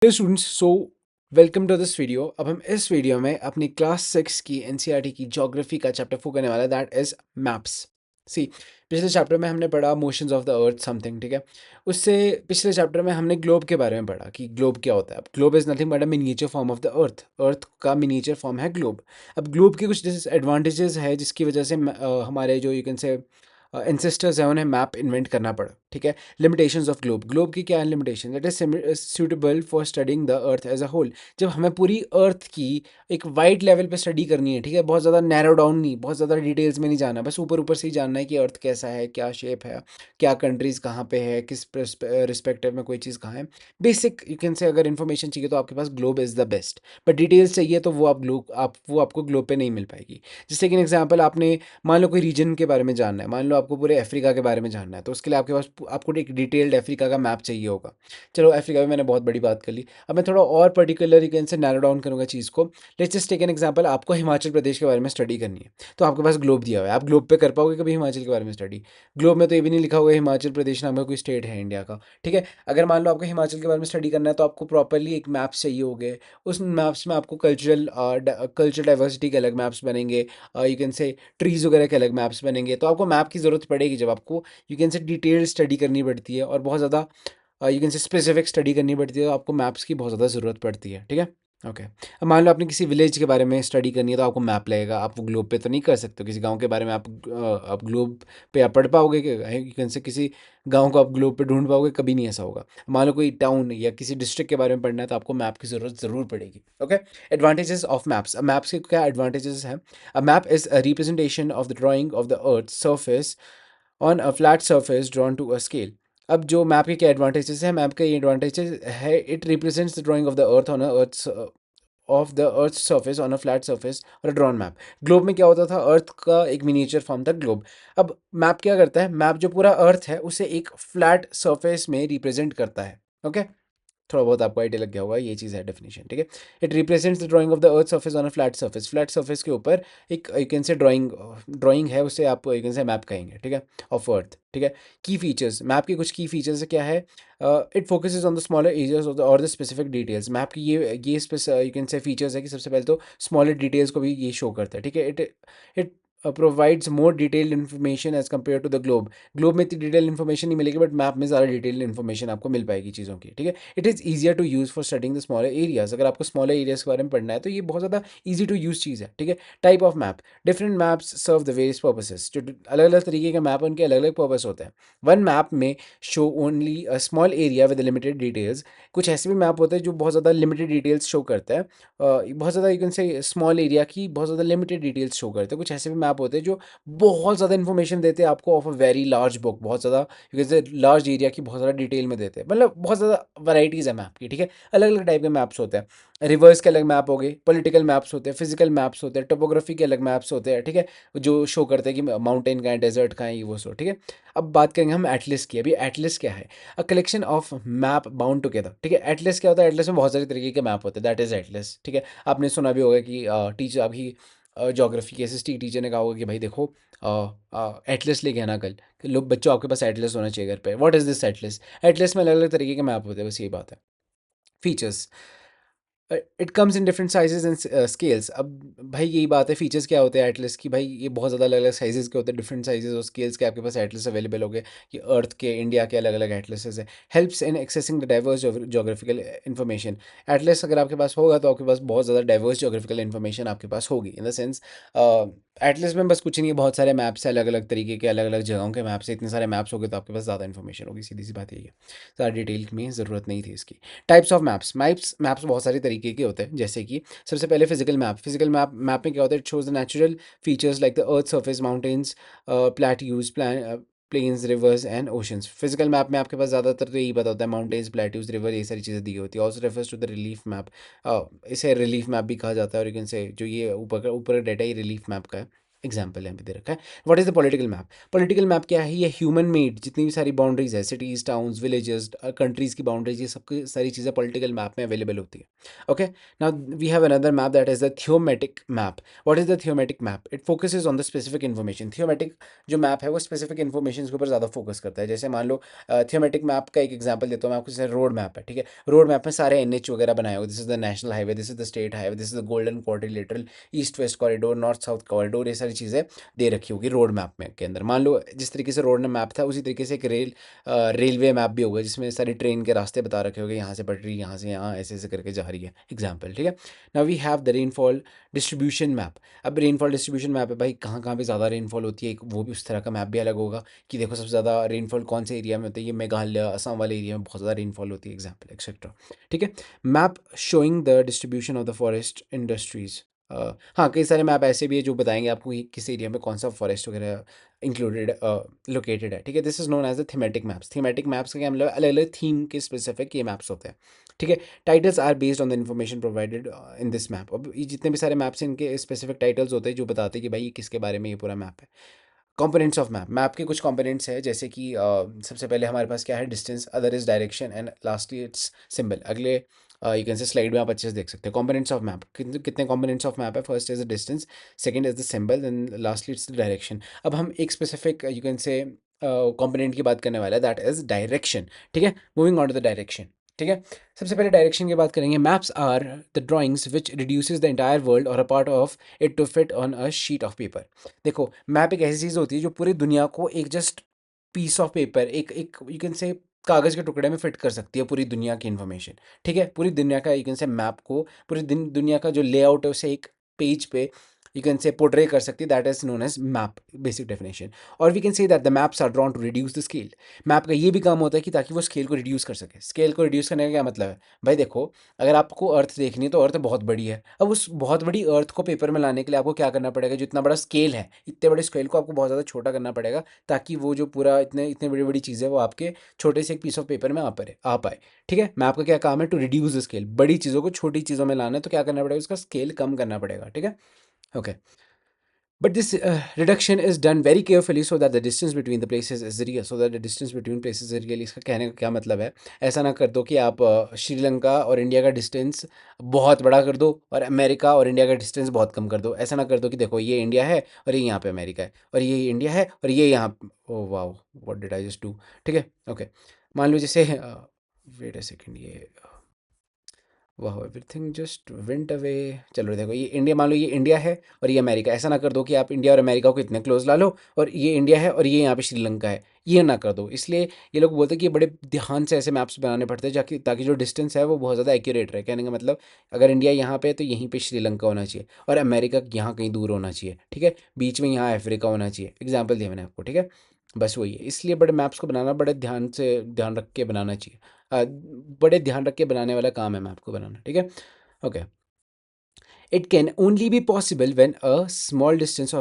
Hello students, welcome to this video. अब हम इस वीडियो में अपनी क्लास 6 की एनसीईआरटी की ज्योग्राफी का चैप्टर 4 करने वाला है, दैट इज मैप्स। सी, पिछले चैप्टर में हमने पढ़ा motions of the earth something, ठीक है। उससे पिछले चैप्टर में हमने ग्लोब के बारे में पढ़ा कि ग्लोब क्या होता है। अब globe is nothing but a miniature form of the earth. Earth का मिनिएचर फॉर्म है ग्लोब। अब ग्लोब के कुछ डिसएडवांटेजेस है जिसकी वजह से हमारे जो यू कैन से एंसेस्टर्स हैं उन्हें मैप इन्वेंट करना पड़ा, ठीक है। लिमिटेशंस ऑफ ग्लोब, ग्लोब की क्या है limitation? It is suitable for studying the earth as a whole. जब हमें पूरी अर्थ की एक वाइड लेवल पे स्टडी करनी है, ठीक है, बहुत ज़्यादा नैरो डाउन नहीं, बहुत ज़्यादा डिटेल्स में नहीं जाना, बस ऊपर ऊपर से ही जानना है कि अर्थ कैसा है, क्या शेप है, क्या कंट्रीज़ कहाँ पे है, किस रिस्पेक्टिव में कोई चीज़ कहाँ है। बेसिक यू कैन से अगर इन्फॉर्मेशन चाहिए तो आपके पास globe is the best. But details चाहिए तो वो आपको ग्लोब पे नहीं मिल पाएगी। जैसे कि एग्जाम्पल, आपने मान लो कोई रीजन के बारे में जानना है, मान लो आपको पूरे अफ्रीका के बारे में जानना है, तो उसके लिए आपके पास आपको एक डिटेल्ड अफ्रीका का मैप चाहिए होगा। चलो, अफ्रीका में मैंने बहुत बड़ी बात कर ली। अब मैं थोड़ा और particular you can say narrow down करूँगा चीज़ को। Let's just take an example, आपको हिमाचल प्रदेश के बारे में स्टडी करनी है, तो आपके पास ग्लोब दिया हुआ है। आप ग्लोब पे कर पाओगे कभी हिमाचल के बारे में स्टडी? ग्लोब में तो ये भी नहीं लिखा होगा हिमाचल प्रदेश नाम का कोई स्टेट है इंडिया का, ठीक है। अगर मान लो आपको हिमाचल के बारे में स्टडी करना है तो आपको प्रॉपरली एक मैप्स चाहिए होंगे। उस मैप्स में आपको कल्चरल डाइवर्सिटी के अलग मैप्स बनेंगे, यू कैन से ट्रीज़ वगैरह के अलग मैप्स बनेंगे। तो आपको मैप की ज़रूरत पड़ेगी जब आपको यू कैन से डिटेल्ड स्टडी करनी पड़ती है और बहुत ज़्यादा यू कैन से स्पेसिफिक स्टडी करनी पड़ती है, तो आपको मैप्स की बहुत ज़्यादा ज़रूरत पड़ती है, ठीक है। ओके। अब मान लो आपने किसी विलेज के बारे में स्टडी करनी है तो आपको मैप लगेगा। आप वो ग्लोब पे तो नहीं कर सकते हो। किसी गांव के बारे में आप ग्लोब पे आप पढ़ पाओगे कि यू कैन से किसी गांव को आप ग्लोब पे ढूंढ पाओगे? कभी नहीं ऐसा होगा। मान लो कोई टाउन या किसी डिस्ट्रिक्ट के बारे में पढ़ना है तो आपको मैप की ज़रूरत ज़रूर पड़ेगी। ओके। Advantages of maps. अब मैप्स के क्या एडवांटेजेस हैं? A map is a representation of the drawing of the Earth's surface on a flat surface drawn to a scale. अब जो मैप के क्या एडवांटेजेस है? मैप का ये एडवांटेजेस है, it represents the drying of the earth on earth surface on a flat surface और अ drawn map. Globe में क्या होता था? अर्थ का एक मिनिएचर फॉर्म था ग्लोब। अब मैप क्या करता है? मैप जो पूरा अर्थ है उसे एक फ्लैट सर्फेस में रिप्रेजेंट करता है। ओके। थोड़ा बहुत आपको आइडिया लग गया होगा, ये चीज़ है डेफिनेशन, ठीक है। It represents the drying of the earth surface on a flat surface. Flat surface के ऊपर एक यू कैन से ड्राइंग है, उसे आप यू कैन से मैप कहेंगे, ठीक है, ऑफ अर्थ, ठीक है। की फीचर्स, मैप के कुछ की फीचर्स क्या है? It focuses on the smaller areas of the और द स्पेसिफिक डिटेल्स। मैप की ये यू कैन से फीचर्स है कि सबसे पहले तो स्मॉलर डिटेल्स को भी ये शो करता है, ठीक है। It provides more detailed information as compare to the globe. Globe में इतनी डिटेल इन्फॉर्मेशन नहीं मिलेगी, बट मैप में ज़्यादा डिटेल इन्फॉर्मेशन आपको मिल पाएगी चीज़ों की, ठीक है। It is easier to use for studying the smaller areas. अगर आपको स्मॉलर एरियाज के बारे में पढ़ना है तो ये बहुत ज़्यादा ईजी टू यूज़ चीज़ है, ठीक है। Type of map, different maps serve the various purposes. जो अलग अलग तरीके के मैप, उनके अलग अलग पर्पस होते हैं। वन मैप में show only a small area with limited details. कुछ ऐसे भी मैप होते हैं जो बहुत ज़्यादा लिमिटेड डिटेल्स शो करते हैं, बहुत ज़्यादा you can say small area की बहुत ज़्यादा लिमिटेड डिटेल्स शो करते हैं। कुछ ऐसे भी मैप होते हैं जो बहुत ज़्यादा इन्फॉर्मेशन देते हैं आपको of a very large book, बहुत ज़्यादा यू कैन से लार्ज एरिया की बहुत ज़्यादा डिटेल में देते हैं। मतलब बहुत ज़्यादा वैराइटीज़ है मैप की, ठीक है। अलग अलग टाइप के मैप्स होते हैं। रिवर्स के अलग मैप हो गए, पॉलिटिकल मैप्स होते हैं, फिजिकल मैप्स होते हैं, टोपोग्राफी के अलग मैप्स होते हैं, ठीक है, जो शो करते हैं कि माउंटेन का है, डेजर्ट का है, ये वो सो, ठीक है। अब बात करेंगे हम एटलस की। अभी एटलस क्या है? A collection of map bound together, ठीक है। एटलस क्या होता है? एटलस में बहुत सारे तरीके के मैप होते हैं, दैट इज एटलस, ठीक है। आपने सुना भी होगा कि टीचर अभी जोग्राफी के एसएसटी टीचर ने कहा होगा कि भाई देखो, एटलस लेके आना कल, कि लोग बच्चों आपके पास एटलस होना चाहिए घर पे। What is this Atlas? Atlas में अलग अलग तरीके के मैप होते हैं, बस यही बात है। Features, it comes in different sizes and scales. अब भाई यही बात है, फीचर्स क्या होते हैं एटलस की? भाई ये बहुत ज़्यादा अलग अलग साइजेस के होते हैं, डिफरेंट साइजेस और स्केल्स के आपके पास एटलस अवेलेबल हो गए। कि अर्थ के, इंडिया के अलग अलग एटलसेस है। Helps in accessing the diverse geographical information. Atlas अगर आपके पास होगा तो आपके पास बहुत ज़्यादा डाइवर्स जोग्राफिकल इन्फॉर्मेशन आपके पास होगी। इन द सेंस, एटलस में बस कुछ नहीं है, बहुत सारे मैप्स है, अलग अलग तरीके के, अलग अलग जगहों के मैप्स है। इतने सारे मैप्स हो गए तो आपके पास ज़्यादा इन्फॉर्मेशन होगी, सीधी सी बात यही है। ज़्यादा डिटेल में ज़रूरत नहीं थी इसकी। टाइप्स ऑफ मैप्स, मैप्स बहुत सारे तरीके के होते हैं। जैसे कि सबसे पहले फिजिकल मैप। फिजिकल मैप में क्या होता है? It shows the natural features like the earth surface, mountains, plateaus, plains, rivers and oceans. Physical map में आपके पास ज़्यादातर तो यही पता होता है, माउंटेन्स, प्लेट्यूज, रिवर, ये सारी चीज़ें दी होती है। Also refers to the relief map. इसे रिलीफ मैप भी कहा जाता है, और यू कैन से जो ये ऊपर का डेटा ये रिलीफ मैप का है। एग्जाम्पल यहाँ पे दे रखा है। What is the political map? Political map क्या है? ये ह्यूमन मेड जितनी भी सारी बाउंड्रीज है, सिटीज़, टाउन्स, विलेजेस, कंट्रीज़ की बाउंड्रीज, ये सब सारी चीज़ें पॉलिटिकल मैप में अवेलेबल होती है। Okay, now we have another map that is the thematic map. What is the thematic map? It focuses on the specific information. Thematic जो map है वो स्पेसिफिक इन्फॉर्मेशन के ऊपर ज़्यादा फोकस करता है। जैसे मान लो थियोमेटिक मैप का एक एग्जाम्पल देता हूँ मैं आपको, जैसे रोड मैप है, ठीक है। रोड मैप में सारे NH वगैरह बनाए हुए, this is the national highway, this is the state highway, this is the golden quadrilateral, east west corridor, north south corridor, ये सारी चीज़ें दे रखी होगी रोड मैप में के अंदर। मान लो जिस तरीके से रोड मैप था उसी तरीके से एक रेलवे मैप भी होगा जिसमें सारी ट्रेन के रास्ते बता रखे होंगे, यहाँ से पटरी, यहाँ से यहाँ, ऐसे ऐसे करके जा रही है, एग्जाम्पल, ठीक है। Now we have the rainfall distribution map. अब रेनफॉल डिस्ट्रीब्यूशन मैप है भाई, कहाँ कहाँ पे ज़्यादा रेनफॉल होती है, वो भी उस तरह का मैप भी अलग होगा कि देखो सबसे ज़्यादा रेनफॉल कौन से एरिया में होती है, ये मेघालय, असम वाले एरिया में बहुत ज़्यादा रेनफॉल होती है, एग्जाम्पल एक्सेट्रा, ठीक है। Map showing the distribution of the forest industries. हाँ, कई सारे मैप ऐसे भी है जो बताएंगे आपको कि किस एरिया में कौन सा फॉरेस्ट वगैरह इंक्लूडेड लोकेटेड है, ठीक है। This is known as the thematic maps. Thematic maps का क्या मतलब? अलग अलग थीम के स्पेसिफिक ये मैप्स होते हैं, ठीक है। Titles are based on the information provided in this map. अब ये जितने भी सारे मैप्स हैं इनके स्पेसिफिक टाइटल्स होते हैं जो बताते हैं कि भाई ये किसके बारे में ये पूरा मैप है। Components of map. मैप के कुछ कंपोनेंट्स हैं जैसे कि सबसे पहले हमारे पास क्या है? Distance, other is direction and lastly it's symbol. अगले यू कैन से स्लाइड में आप अच्छे से देख सकते हैं कंपोनेंट्स ऑफ मैप। कितने कितने कंपोनेंट्स ऑफ मैप है? First is the distance, second is the symbol, and lastly it's the direction. अब हम एक स्पेसिफिक यू कैन से कंपोनेंट की बात करने वाला है, दैट इज डायरेक्शन, ठीक है। Moving on to the direction, ठीक है। सबसे पहले डायरेक्शन की बात करेंगे। Maps are the drawings which reduces the entire world और a part of it to fit on a sheet of paper. देखो, मैप एक ऐसी चीज़ होती है जो पूरी दुनिया को एक जस्ट पीस ऑफ पेपर, एक एक यू कैन से कागज़ के टुकड़े में फिट कर सकती है पूरी दुनिया की इन्फॉर्मेशन, ठीक है। पूरी दुनिया का यू कैन से मैप को, पूरी दुनिया का जो लेआउट है उसे एक पेज पे यू कैन से पोर्ट्रे कर सकती है, that is known as map, basic definition. और we can say that the maps are drawn to reduce the scale. Map का ये भी काम होता है कि ताकि वो स्केल को रिड्यूस कर सके। स्केल को रिड्यूस करने का क्या मतलब है? भाई देखो, अगर आपको अर्थ देखनी है तो अर्थ बहुत बड़ी है। अब उस बहुत बड़ी अर्थ को पेपर में लाने के लिए आपको क्या करना पड़ेगा? जो इतना बड़ा स्केल है, इतने बड़े स्केल को आपको बहुत ज़्यादा छोटा करना पड़ेगा ताकि वो जो पूरा इतने इतने बड़ी बड़ी चीज़ें वो आपके छोटे से एक पीस ऑफ पेपर में आ पाए, ठीक है। मैप का क्या काम है? To reduce the scale. बड़ी चीज़ों को छोटी चीज़ों में लाना है तो क्या करना पड़ेगा? उसका स्केल कम करना पड़ेगा, ठीक है। Okay, but this reduction is done very carefully so that the distance between the places is real, so that the distance between places is real। इसका कहने का क्या मतलब है? ऐसा ना कर दो कि आप श्रीलंका और इंडिया का डिस्टेंस बहुत बड़ा कर दो और अमेरिका और इंडिया का डिस्टेंस बहुत कम कर दो। ऐसा ना कर दो कि देखो ये इंडिया है और ये यहाँ पे अमेरिका है, और ये इंडिया है और ये यहाँ, ओ वाह, what did I just do, ठीक है। ओके, मान लो जैसे वेट अ सेकंड, ये वाह, एवरीथिंग जस्ट वेंट अवे। चलो देखो, ये इंडिया, मान लो ये इंडिया है और ये अमेरिका। ऐसा ना कर दो कि आप इंडिया और अमेरिका को इतने क्लोज ला लो और ये इंडिया है और ये यहाँ पे श्रीलंका है, ये ना कर दो। इसलिए ये लोग बोलते हैं कि ये बड़े ध्यान से ऐसे मैप्स बनाने पड़ते हैं जाकि ताकि जो डिस्टेंस है वो बहुत ज़्यादा एक्यूरेट रहे। कहने का मतलब, अगर इंडिया यहाँ पे है तो यहीं पे श्रीलंका होना चाहिए और अमेरिका यहाँ कहीं दूर होना चाहिए, ठीक है। बीच में यहाँ अफ्रीका होना चाहिए, एग्जाम्पल दिया मैंने आपको, ठीक है। बस वही है, इसलिए बड़े मैप्स को बनाना बड़े ध्यान से, ध्यान रख के बनाना चाहिए। बड़े ध्यान रख के बनाने वाला काम है मैप को बनाना, ठीक है। Okay, it can only be possible when a small distance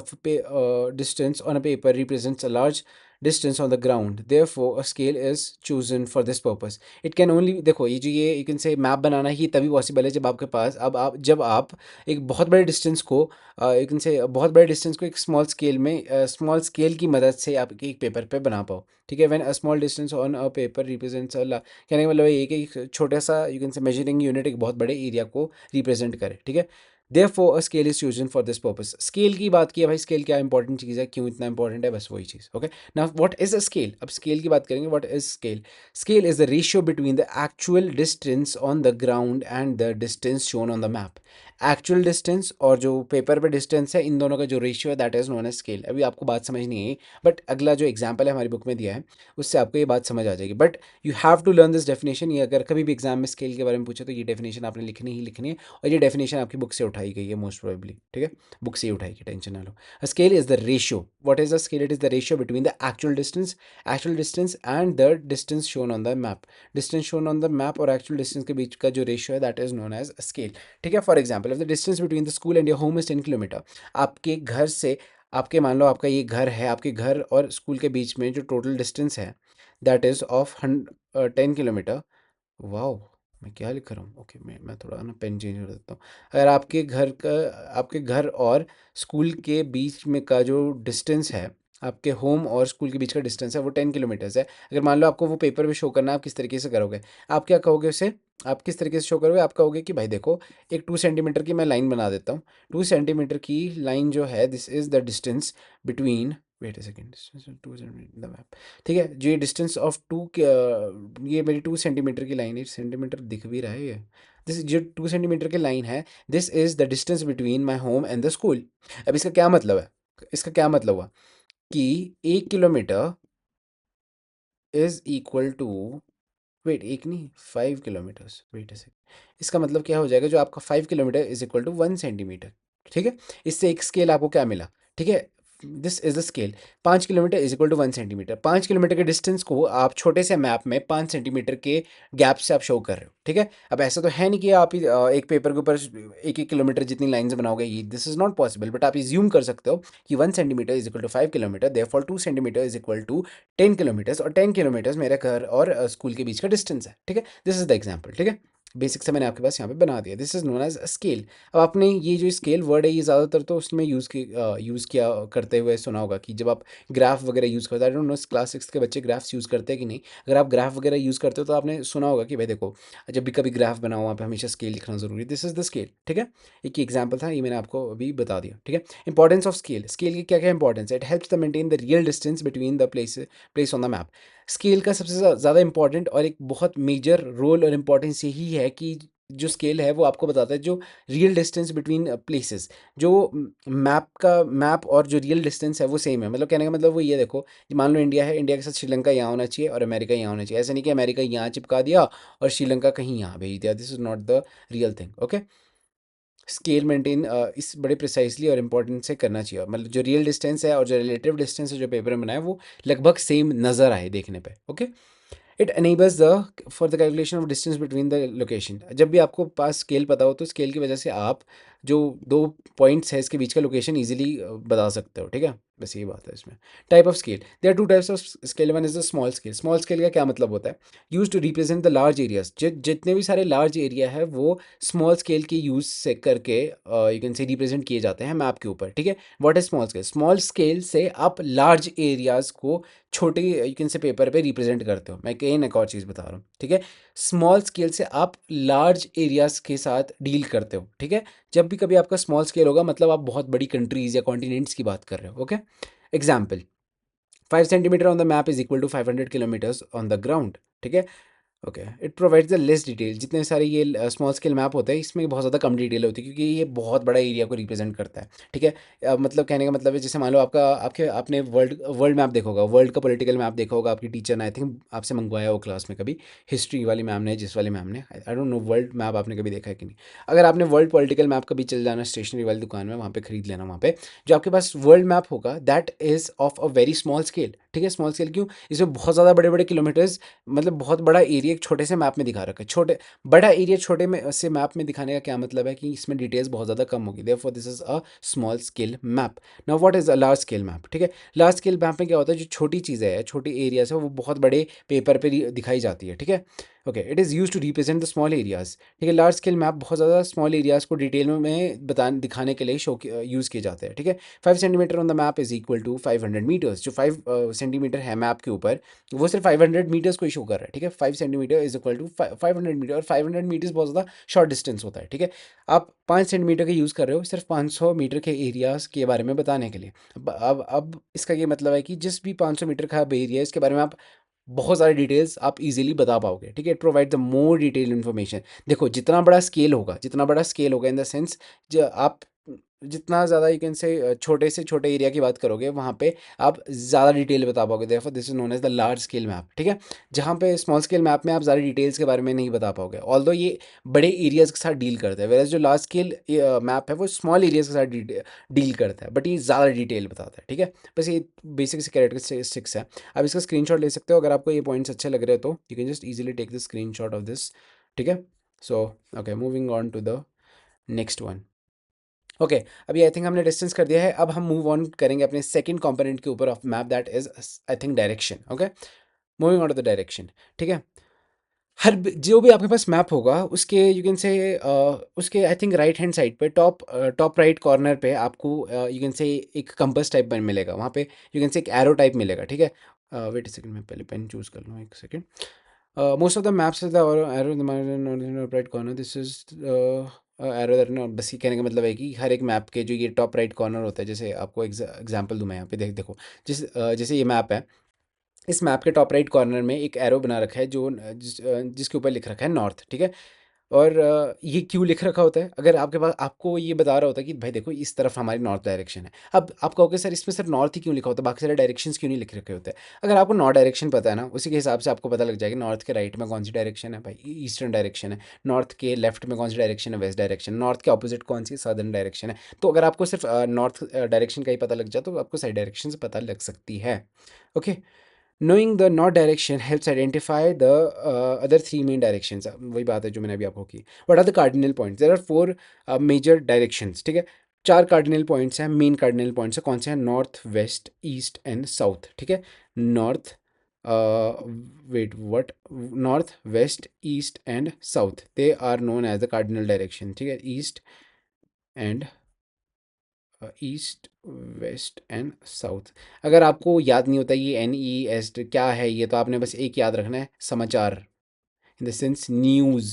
distance on a paper represents a large distance on the ground. Therefore, a scale is chosen for this purpose. It can only, देखो ये जो ये you can say map बनाना ही तभी possible है जब आपके पास, अब आप जब आप एक बहुत बड़े डिस्टेंस को यू कैन से बहुत बड़े डिस्टेंस को एक स्मॉल स्केल में, स्मॉल स्केल की मदद से आप एक पेपर पे बना पाओ, ठीक है। When a small distance on a paper represents a, कहने का मतलब ये है कि एक छोटा सा यू कैन से मेजरिंग यूनिट एक बहुत बड़े एरिया को रिप्रेजेंट करे, ठीक है। Therefore a scale is chosen for this purpose. Scale की बात की है भाई, स्केल क्या इंपॉर्टेंट चीज़ है, क्यों इतना इंपॉर्टेंट है, बस वही चीज़, okay. Now what is a scale? अब स्केल की बात करेंगे, what is scale? Scale is the ratio between the actual distance on the ground and the distance shown on the map. Actual distance और जो पेपर पे distance है, इन दोनों का जो रेशियो है that is known as scale. अभी आपको बात समझ नहीं आई, बट अगला जो एग्जाम्पल है हमारी बुक में दिया है उससे आपको ये बात समझ आ जाएगी। But you have to learn this definition. ये अगर कभी भी एग्जाम में स्केल के बारे में पूछे तो ये डेफिनेशन आपने लिखनी ही लिखनी है, और ये डेफिनेशन आपकी बुक से उठाई गई है मोस्ट प्रोबेबली, ठीक है। बुक से ही उठाई, टेंशन ना लो। A scale is the ratio, what is a scale? It is the ratio between the actual distance and the distance shown on the map. Distance shown on the map और actual distance के बीच का जो ratio है that is known as scale, ठीक है। For example, if the distance between the school and your home is 10 kilometre. आपके घर से, आपके मान लो आपका ये घर है, आपके घर और स्कूल के बीच में जो टोटल डिस्टेंस है that is of 10 kilometre. Wow, मैं क्या लिख रहा हूँ? ओके, मैं थोड़ा ना पेन चेंज कर देता हूँ। अगर आपके घर और स्कूल के बीच में का जो डिस्टेंस है, आपके होम और स्कूल के बीच का डिस्टेंस है, वो 10 किलोमीटर्स है। अगर मान लो आपको वो पेपर पे शो करना है, आप किस तरीके से करोगे? आप क्या कहोगे उसे? आप किस तरीके से शो करोगे? आप कहोगे कि भाई देखो, एक 2 सेंटीमीटर की मैं लाइन बना देता हूँ। 2 सेंटीमीटर की लाइन जो है, this is the distance between, wait a second, 2 centimetre map. ठीक है, जो ये डिस्टेंस ऑफ ये मेरी 2 सेंटीमीटर की लाइन है। सेंटीमीटर दिख भी रहा है ये। दिस जो 2 सेंटीमीटर की लाइन है, this is the distance between my home and the school. अब इसका क्या मतलब है? इसका क्या मतलब हुआ कि 1 kilometre is equal to, wait, एक नहीं, 5 किलोमीटर्स, वेट से, इसका मतलब क्या हो जाएगा, जो आपका 5 kilometre is equal to 1 centimetre. ठीक है, इससे एक स्केल आपको क्या मिला? ठीक है, this is the scale. 5 kilometre is equal to 1 centimetre. 5 kilometre के डिस्टेंस को आप छोटे से मैप में 5 सेंटीमीटर के गैप से आप शो कर रहे हो। ठीक है, अब ऐसा तो है नहीं कि आप एक पेपर के ऊपर 1 1 किलोमीटर जितनी लाइन्स बनाओगे, ये this is not possible, but आप इज्यूम कर सकते हो कि 1 centimetre is equal to 5 kilometre, therefore 2 centimetre is equal to 10 kilometres, और 10 किलोमीटर्स मेरे घर और स्कूल के बीच का डिस्टेंस है। ठीक है, दिस इज द एग्जाम्पल। ठीक है, बेसिक से मैंने आपके पास यहाँ पे बना दिया। This is known as scale. अब आपने ये जो स्केल वर्ड है, ये ज़्यादातर तो उसमें यूज़ किया करते हुए सुना होगा कि जब आप ग्राफ वगैरह यूज़ करते हो। आई डोंट नो क्लास 6 के बच्चे ग्राफ्स यूज़ करते हैं कि नहीं। अगर आप ग्राफ वगैरह यूज़ करते हो तो आपने सुना होगा कि भाई देखो, जब भी कभी ग्राफ बनाओ वहाँ पे हमेशा स्केल लिखना ज़रूरी है। This is the scale. ठीक है, एक एग्जाम्पल था, ये मैंने आपको अभी बता दिया। ठीक है, इंपॉर्टेंस ऑफ स्केल। स्केल की क्या क्या इंपॉर्टेंस है? It helps the maintain the real distance between the place on the map. Scale का सबसे ज़्यादा इंपॉर्टेंट और एक बहुत मेजर रोल और इम्पॉर्टेंस यही है कि जो स्केल है वो आपको बताता है जो रियल डिस्टेंस बिटवीन प्लेसेस। जो मैप और जो रियल डिस्टेंस है वो सेम है। मतलब कहने का मतलब वो ये देखो, मान लो इंडिया है, इंडिया के साथ श्रीलंका यहाँ होना चाहिए और अमेरिका यहाँ होना चाहिए। ऐसा नहीं कि अमेरिका यहाँ चिपका दिया और श्रीलंका कहीं यहाँ भेज दिया। This is not the real thing. Okay, scale maintain इस बड़े प्रिसाइसली और इम्पोर्टेंट से करना चाहिए। मतलब जो रियल डिस्टेंस है और जो रिलेटिव डिस्टेंस है जो पेपर में बनाए, वो लगभग सेम नज़र आए देखने पे। Okay, it enables the for the calculation of distance between the location. जब भी आपको पास स्केल पता हो तो स्केल की वजह से आप जो दो पॉइंट्स है इसके बीच का लोकेशन इजीली बता सकते हो। ठीक है, बस यही बात है इसमें। Type of scale, there are two types of scale. One is the small scale. Small scale का क्या मतलब होता है? Use to represent the large areas. जितने भी सारे लार्ज एरिया है वो स्मॉल स्केल के यूज से करके यू कैन से रिप्रेजेंट किए जाते हैं मैप के ऊपर। ठीक है, what is small scale? Small scale से आप लार्ज एरियाज को छोटे यू कैन से पेपर पे रिप्रेजेंट करते हो। मैं कहीं एक और चीज़ बता रहा हूँ। ठीक है, स्मॉल स्केल से आप लार्ज एरियाज के साथ डील करते हो। ठीक है, जब भी कभी आपका स्मॉल स्केल होगा मतलब आप बहुत बड़ी कंट्रीज या कॉन्टिनेंट्स की बात कर रहे हो। Okay, example, 5 centimetre on the map is equal to 500 kilometres on the ground. ठीक है, okay, it provides the less detail. जितने सारे ये स्मॉल स्केल मैप होते हैं इसमें बहुत ज़्यादा कम डिटेल होती है क्योंकि ये बहुत बड़ा एरिया को रिप्रेजेंट करता है। ठीक है, मतलब कहने का मतलब है, जैसे मान लो आपने वर्ल्ड वर्ल्ड मैप देखा होगा, वर्ल्ड का पॉलिटिकल मैप देखा होगा, आपकी टीचर ने आई थिंक आपसे मंगवाया हो क्लास में कभी, हिस्ट्री वाली मैम ने, जिस वाली मैम ने, आई डोंट नो वर्ल्ड मैप आपने कभी देखा है कि नहीं। अगर आपने वर्ल्ड पॉलिटिकल मैप कभी चल जाना स्टेशनरी वाली दुकान में, वहाँ पे खरीद लेना। वहाँ पे जो आपके पास वर्ल्ड मैप होगा that is of a very small scale. ठीक है, स्मॉल स्केल क्यों? इसमें बहुत ज़्यादा बड़े बड़े किलोमीटर्स, मतलब बहुत बड़ा एरिया एक छोटे से मैप में दिखा रखा है। छोटे बड़ा एरिया छोटे में से मैप में दिखाने का क्या मतलब है कि इसमें डिटेल्स बहुत ज़्यादा कम होगी। Therefore this is a small scale map. Now what is a large scale map? ठीक है, लार्ज स्केल मैप में क्या होता है, जो छोटी चीज़ें हैं, छोटी एरियाज है, वो बहुत बड़े पेपर पे दिखाई जाती है। ठीक है, okay, it is use to represent the small areas. ठीक है, लार्ज स्केल मैप बहुत ज़्यादा स्मॉल एरियाज को डिटेल में दिखाने के लिए यूज़ किए जाते हैं। ठीक है, 5 centimetre on the map is equal to 500 metres. जो 5 सेंटीमीटर है मैप के ऊपर, वो सिर्फ 500 मीटर्स को ही शो कर रहा है। ठीक है, 5 centimetre is equal to 500 metre, और 500 मीटर्स बहुत ज़्यादा शॉर्ट डिस्टेंस होता है। ठीक है, आप 5 सेंटीमीटर का यूज़ कर रहे हो सिर्फ 500 मीटर के एरियाज़ के बारे में बताने के लिए। अब इसका ये मतलब है कि जिस भी 500 मीटर का एरिया है इसके बारे में आप बहुत सारे डिटेल्स आप इजीली बता पाओगे। ठीक है, it provide the more detail information. देखो, जितना बड़ा स्केल होगा इन द सेंस, जो आप जितना ज़्यादा यू कैन छोटे से छोटे एरिया की बात करोगे वहाँ पे आप ज़्यादा डिटेल बता पाओगे। Therefore this is known as the large scale map. ठीक है, जहाँ पे स्मॉल स्केल मैप में आप ज़्यादा डिटेल्स के बारे में नहीं बता पाओगे, ऑल्दो ये बड़े एरियाज़ के साथ डील करता है, वेरएज़ जो लार्ज स्केल मैप है वो स्मॉल एरियाज़ के साथ डील करता है, बट ये ज़्यादा डिटेल बताता है। ठीक है, बस ये बेसिक से कैरेक्टरिस्टिक्स है। आप इसका स्क्रीनशॉट ले सकते हो अगर आपको ये पॉइंट्स अच्छे लग रहे हो तो you can just easily take the screenshot of this. ठीक है, so okay, moving on to the next one. Okay, अभी आई थिंक हमने डिस्टेंस कर दिया है। अब हम मूव ऑन करेंगे अपने सेकंड कंपोनेंट के ऊपर of map, that is I think direction. Okay, moving on to the direction. ठीक है, जो भी आपके पास मैप होगा उसके यू कैन से उसके I think right hand side पे टॉप राइट कॉर्नर पे आपको यू कैन से एक कंपास टाइप में मिलेगा, वहाँ पे यू कैन से एक एरो टाइप मिलेगा, ठीक है। वेट सेकंड, मैं पहले पेन चूज कर लूँ, एक second. Most of the maps the arrow right corner, this is arrow that, बस ये कहने का मतलब है कि हर एक मैप के जो ये टॉप राइट कॉर्नर होता है, जैसे आपको एग्जांपल दूं मैं यहाँ पे, देखो जैसे ये मैप है, इस मैप के टॉप राइट कॉर्नर में एक एरो बना रखा है जिसके ऊपर लिख रखा है नॉर्थ, ठीक है। और ये क्यों लिख रखा होता है, अगर आपके पास आपको ये बता रहा होता है कि भाई देखो इस तरफ हमारी नॉर्थ डायरेक्शन है। अब आप कहोगे सर इसमें सिर्फ नॉर्थ ही क्यों लिखा होता है, बाकी सारे डायरेक्शंस क्यों नहीं लिख रखे होते हैं। अगर आपको नॉर्थ डायरेक्शन पता है ना, उसी के हिसाब से आपको पता लग जाएगा नॉर्थ के राइट में कौन सी डायरेक्शन है, भाई ईस्टर्न डायरेक्शन है। नॉर्थ के लेफ्ट में कौन सी डायरेक्शन है, वेस्ट डायरेक्शन। नॉर्थ के ऑपोजिट कौन सी सदर्न डायरेक्शन है। तो अगर आपको सिर्फ नॉर्थ डायरेक्शन का ही पता लग जाए तो आपको सारी डायरेक्शन से पता लग सकती है। Okay. Knowing the north direction helps identify the other three main directions. वही बात है जो मैंने अभी आपको की। What are the cardinal points? There are four major directions, ठीक है। चार कार्डिनल पॉइंट्स हैं, मेन कार्डिनल पॉइंट्स हैं, कौन से हैं, north, west, east and south, ठीक है। North, wait what, north, west, east and south, they are known as the cardinal direction, ठीक है। And east, west and south. अगर आपको याद नहीं होता ये NES क्या है, ये तो आपने बस एक याद रखना है, समाचार, इन द सेंस न्यूज़,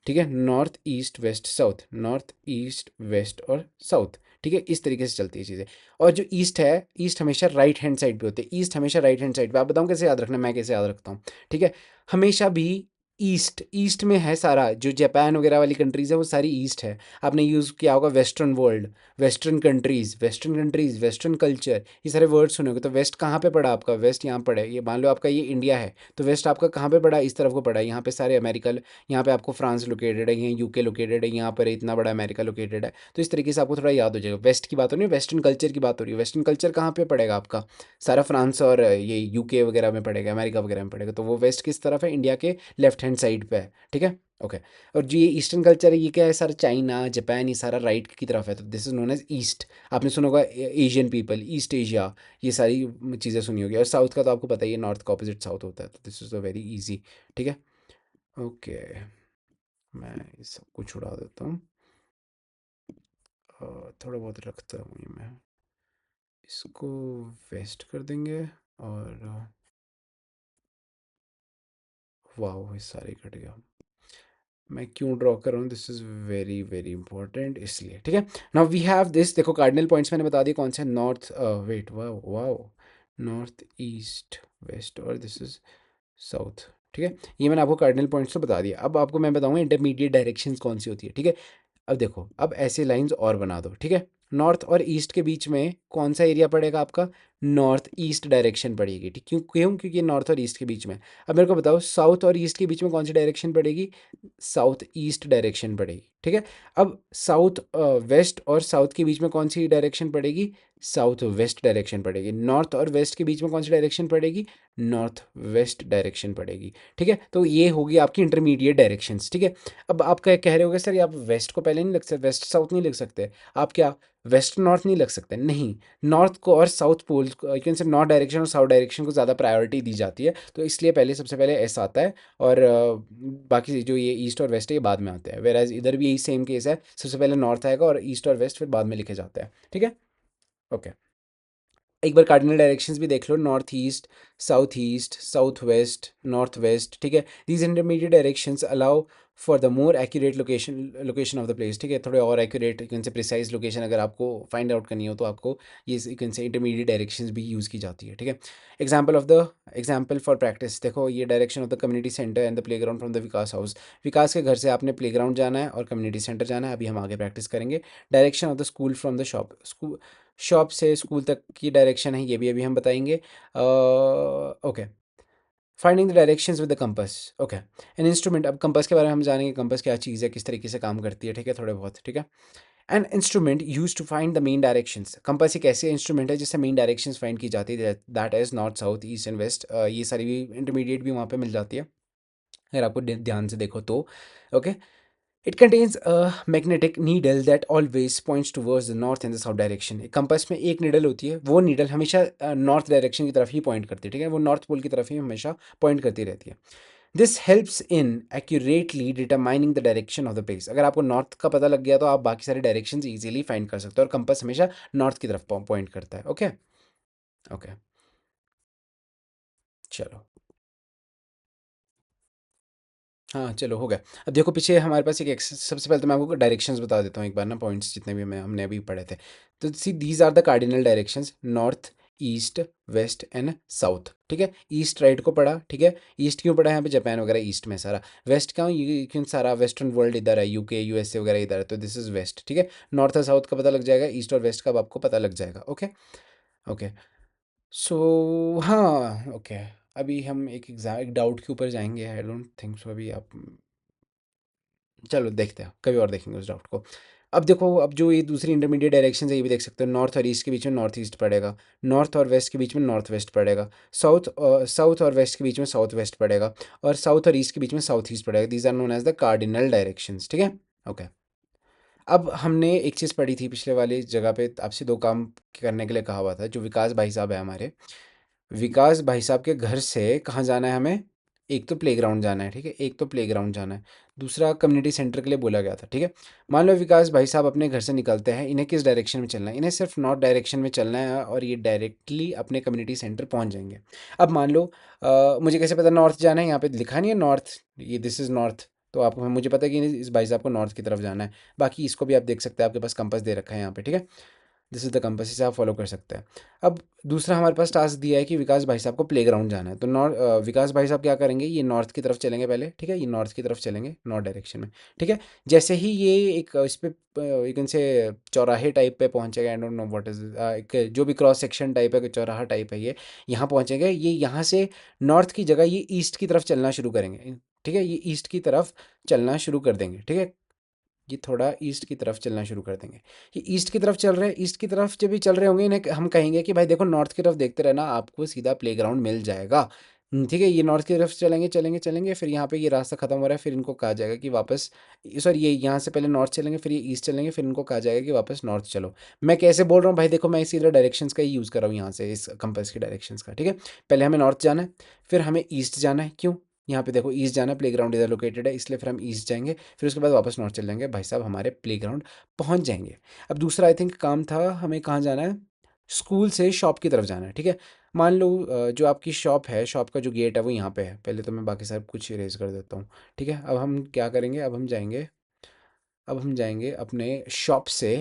ठीक है। North, east, west, south, north, east, west और साउथ, ठीक है। इस तरीके से चलती है चीज़ें। और जो ईस्ट है, ईस्ट हमेशा राइट हैंड साइड पे होते हैं, ईस्ट हमेशा राइट हैंड साइड पे। आप बताऊँ कैसे याद रखना, मैं कैसे याद रखता हूँ, ठीक है। हमेशा भी ईस्ट ईस्ट में है सारा, जो जापान वगैरह वाली कंट्रीज़ है वो सारी ईस्ट है। आपने यूज़ किया होगा western world, western countries, western culture, ये सारे वर्ड सुने होंगे। तो वेस्ट कहाँ पे पड़ा आपका, वेस्ट यहाँ पड़ा है, ये मान लो आपका ये इंडिया है, तो वेस्ट आपका कहाँ पे पड़ा, इस तरफ को पड़ा है, यहाँ पे सारे अमेरिका, यहाँ पे आपको फ्रांस लोकेटेड है, यहाँ UK लोकेटेड है, यहाँ पर इतना बड़ा अमेरिका लोकेटेड है। तो इस तरीके से आपको थोड़ा याद हो जाएगा। वेस्ट की बात हो रही है, वेस्टर्न कल्चर की बात हो रही है। वेस्टर्न कल्चर कहाँ पे पड़ेगा आपका, सारा फ्रांस और ये UK वगैरह में पड़ेगा, अमेरिका वगैरह में पड़ेगा। तो वो वेस्ट किस तरफ है, इंडिया के लेफ्ट हैंड साइड पे है, ठीक है। ओके। और जो ये ईस्टर्न कल्चर है, ये क्या है, सारा चाइना, जापान, ये सारा राइट की तरफ है, तो this is known as east. आपने सुना होगा एशियन पीपल, ईस्ट एशिया, ये सारी चीज़ें सुनी होगी। और साउथ का तो आपको पता ही है, नॉर्थ का ऑपोजिट साउथ होता है, तो this is a very easy, ठीक है। ओके, मैं इस सब को छुड़ा देता हूँ, थोड़ा बहुत रखता हूँ ये मैं, इसको वेस्ट कर देंगे। और वाह, ये सारे कट गया। मैं क्यों ड्रॉ कर रहा हूँ, this is very very important, इसलिए, ठीक है। नाउ वी हैव दिस, देखो कार्डिनल पॉइंट्स मैंने बता दिए कौन से, नॉर्थ, वेट, वाह वाह, नॉर्थ, ईस्ट, वेस्ट और दिस इज साउथ, ठीक है। ये मैंने आपको कार्डिनल पॉइंट्स तो बता दिया। अब आपको मैं बताऊंगा इंटरमीडिएट डायरेक्शंस कौन सी होती है, ठीक है। अब देखो, अब ऐसे लाइंस और बना दो, ठीक है। नॉर्थ और ईस्ट के बीच में कौन सा एरिया पड़ेगा आपका, नॉर्थ ईस्ट डायरेक्शन पड़ेगी, ठीक, क्योंकि ये नॉर्थ और ईस्ट के बीच में। अब मेरे को बताओ साउथ और ईस्ट के बीच में कौन सी डायरेक्शन पड़ेगी, साउथ ईस्ट डायरेक्शन पड़ेगी, ठीक है। अब साउथ वेस्ट और साउथ के बीच में कौन सी डायरेक्शन पड़ेगी, साउथ वेस्ट डायरेक्शन पड़ेगी। नॉर्थ और वेस्ट के बीच में कौन सी डायरेक्शन पड़ेगी, नॉर्थ वेस्ट डायरेक्शन पड़ेगी, ठीक है। तो ये होगी आपकी इंटरमीडिएट डायरेक्शंस, ठीक है। अब आप क्या कह रहे होगे, सर ये आप वेस्ट को पहले नहीं लिख सकते, वेस्ट साउथ नहीं लिख सकते, आप क्या वेस्ट नॉर्थ नहीं लिख सकते, नहीं। नॉर्थ को और south pole, can say north direction और साउथ डायरेक्शन को ज़्यादा प्रायोरिटी दी जाती है, तो इसलिए पहले सबसे पहले एस आता है। और बाकी जो ये ईस्ट और वेस्ट है ये बाद में आते हैं। वेर एज इधर भी यही सेम केस है, सबसे पहले नॉर्थ आएगा और ईस्ट और वेस्ट फिर बाद में लिखे जाते हैं, ठीक है। ओके, एक बार कार्डिनल डायरेक्शंस भी देख लो, north east, south west, north west, ठीक है। These intermediate directions allow for the more accurate location of the place, ठीक है। थोड़े और accurate, can say precise location अगर आपको फाइंड आउट करनी हो तो आपको ये कैन से इंटरमीडिएट डायरेक्शंस भी यूज़ की जाती है, ठीक है। एग्जाम्पल फॉर प्रैक्टिस, देखो ये direction of the community centre and the playground from the Vikas house. Vikas के घर से आपने प्ले ग्राउंड जाना है और कम्युनिटी सेंटर जाना है, अभी हम आगे प्रैक्टिस करेंगे। Direction of the school from the shop से स्कूल तक की डायरेक्शन है, ये भी अभी हम बताएंगे। Okay, finding the directions with the compass, okay. An instrument, अब कंपास के बारे में हम जानेंगे, कंपास क्या चीज़ है, किस तरीके से काम करती है, ठीक है, थोड़े बहुत, ठीक है। An instrument use to find the main directions, compass एक ऐसे इंस्ट्रूमेंट है जिससे मेन डायरेक्शंस फाइंड की जाती है, that is north, south, east and west. ये सारी भी इंटरमीडिएट भी वहाँ पे मिल जाती है, अगर आपको ध्यान से देखो तो। Okay, it contains a magnetic needle that always points towards the north and the south direction. Compass में एक नीडल होती है, वो नीडल हमेशा नॉर्थ डायरेक्शन की तरफ ही पॉइंट करती है, ठीक है, वो नॉर्थ पोल की तरफ ही हमेशा पॉइंट करती रहती है। This helps in accurately determining the direction of the place. अगर आपको नॉर्थ का पता लग गया तो आप बाकी सारे डायरेक्शंस इजीली फाइंड कर सकते हो, और कंपास हमेशा नॉर्थ की तरफ पॉइंट करता है। ओके ओके, चलो। हाँ चलो, हो गया। अब देखो पीछे हमारे पास एक सबसे पहले तो मैं आपको डायरेक्शंस बता देता हूँ एक बार ना, पॉइंट्स जितने भी हमने अभी पढ़े थे। तो see these are the cardinal directions, north, east, west and south. ठीक है, ईस्ट राइट को पढ़ा, ठीक है। ईस्ट क्यों पढ़ा है? यहाँ पे जापान वगैरह ईस्ट में सारा। वेस्ट का ये क्यों? सारा वेस्टर्न वर्ल्ड इधर है, यूके यूएसए वगैरह इधर है, तो दिस इज वेस्ट। ठीक है, नॉर्थ और साउथ का पता लग जाएगा, ईस्ट और वेस्ट का अब आपको पता लग जाएगा। ओके ओके, सो हाँ ओके। अभी हम एक एग्जाम, एक डाउट के ऊपर जाएंगे। आई डोंट थिंक सो अभी आप, चलो देखते हैं, कभी और देखेंगे उस डाउट को। अब देखो, अब जो ये दूसरी इंटरमीडिएट डायरेक्शन है ये भी देख सकते हो। नॉर्थ और ईस्ट के बीच में नॉर्थ ईस्ट पड़ेगा, नॉर्थ और वेस्ट के बीच में नॉर्थ वेस्ट पड़ेगा, साउथ और वेस्ट के बीच में साउथ वेस्ट पड़ेगा, और साउथ और ईस्ट के बीच में साउथ ईस्ट पड़ेगा। These are known as the cardinal directions. ठीक है ओके। अब हमने एक चीज़ पढ़ी थी पिछले वाली जगह पे, आपसे दो काम करने के लिए कहा हुआ था। जो विकास भाई साहब है हमारे, विकास भाई साहब के घर से कहाँ जाना है हमें? एक तो प्लेग्राउंड जाना है, ठीक है, एक तो प्लेग्राउंड जाना है, दूसरा कम्युनिटी सेंटर के लिए बोला गया था। ठीक है, मान लो विकास भाई साहब अपने घर से निकलते हैं, इन्हें किस डायरेक्शन में चलना है? इन्हें सिर्फ नॉर्थ डायरेक्शन में चलना है, और ये डायरेक्टली अपने कम्युनिटी सेंटर पहुंच जाएंगे। अब मान लो मुझे कैसे पता नॉर्थ जाना है? यहाँ पे लिखा नहीं है नॉर्थ, ये दिस इज़ नॉर्थ, तो आप, मुझे पता है कि इस भाई साहब को नॉर्थ की तरफ जाना है। बाकी इसको भी आप देख सकते हैं, आपके पास कंपास दे रखा है यहाँ पे। ठीक है, दिस इज द कंपास, इसे आप फॉलो कर सकते हैं। अब दूसरा हमारे पास टास्क दिया है कि विकास भाई साहब को प्लेग्राउंड जाना है, तो विकास भाई साहब क्या करेंगे? ये नॉर्थ की तरफ चलेंगे पहले, ठीक है, ये नॉर्थ की तरफ चलेंगे, नॉर्थ डायरेक्शन में। ठीक है, जैसे ही ये एक इस पे एक इनसे चौराहे टाइप पे पहुंचेगा, आई डोंट नो व्हाट इज, एक जो भी क्रॉस सेक्शन टाइप है, चौराहा टाइप है ये, यहाँ पहुंचेंगे, ये यहाँ से नॉर्थ की जगह ये ईस्ट की तरफ चलना शुरू करेंगे। ठीक है, ये ईस्ट की तरफ चलना शुरू कर देंगे। ठीक है, ये थोड़ा ईस्ट की तरफ चलना शुरू कर देंगे। ये ईस्ट की तरफ चल रहे हैं, ईस्ट की तरफ जब भी चल रहे होंगे, इन्हें हम कहेंगे कि भाई देखो नॉर्थ की तरफ देखते रहना, आपको सीधा प्लेग्राउंड मिल जाएगा। ठीक है, ये नॉर्थ की तरफ चलेंगे चलेंगे चलेंगे, फिर यहाँ पे ये रास्ता खत्म हो रहा है, फिर इनको कहा जाएगा कि वापस, सॉरी, ये यहाँ से पहले नॉर्थ चलेंगे, फिर ये ईस्ट चलेंगे, फिर इनको कहा जाएगा कि वापस नॉर्थ चलो। मैं कैसे बोल रहा हूँ भाई? देखो मैं सीधा डायरेक्शंस का ही यूज़ कर रहा हूँ यहाँ से, इस कंपास की डायरेक्शंस का। ठीक है, पहले हमें नॉर्थ जाना है, फिर हमें ईस्ट जाना है। क्यों? यहाँ पे देखो ईस्ट जाना है, प्लेग्राउंड इधर लोकेटेड है, इसलिए फिर हम ईस्ट जाएंगे, फिर उसके बाद वापस नॉर्थ चल जाएंगे, भाई साहब हमारे प्लेग्राउंड पहुंच जाएंगे। अब दूसरा आई थिंक काम था, हमें कहाँ जाना है? स्कूल से शॉप की तरफ जाना है। ठीक है, मान लो जो आपकी शॉप है, शॉप का जो गेट है वो यहाँ पे है। पहले तो मैं बाकी सब कुछ इरेज कर देता हूँ। ठीक है, अब हम क्या करेंगे? अब हम जाएंगे अपने शॉप से,